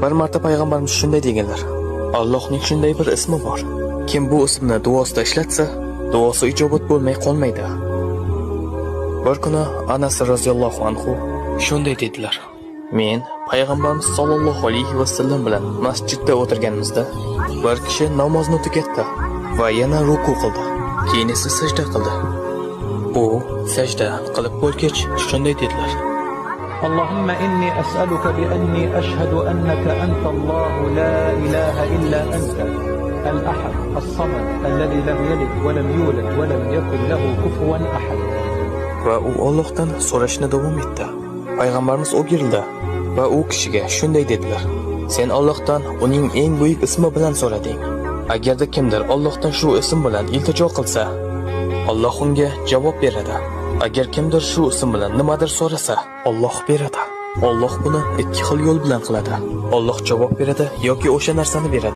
Bir marta payg'ambarimiz shunday deganlar: Allohning shunday bir ismi bor. Kim bu ismni duosida ishlatsa, duosi ijobat bo'lmay qolmaydi. Bir kuni Anas roziyallohu anhu shunday dedilar: Men payg'ambarimiz sollallohu alayhi vasallam bilan masjidda o'tirganimizda bir kishi namozni tugatdi va yana ruku qildi. Keyin esa sajda qildi. U sajda qilib bo'lgach shunday dedilar: اللهم إني أسألك بأني أشهد أنك أنت الله لا إله إلا أنت الأحد الصمد الذي لم يلد ولم يولد ولم يكن له كفوا أحد. Va u Allohdan so'rashni davom etdi. Payg'ambarimiz o'girildi va u kishiga shunday dedilar: Sen Allohdan uning eng buyuk ismi bilan so'rading. Agarda kimdir Allohdan shu ism bilan iltijo qilsa, Alloh unga javob beradi. Agar kimdir shu ism bilan nimadir so'rasa, Alloh beradi. Alloh buni ikki xil yo'l bilan qiladi. Alloh javob beradi yoki o'sha narsani beradi.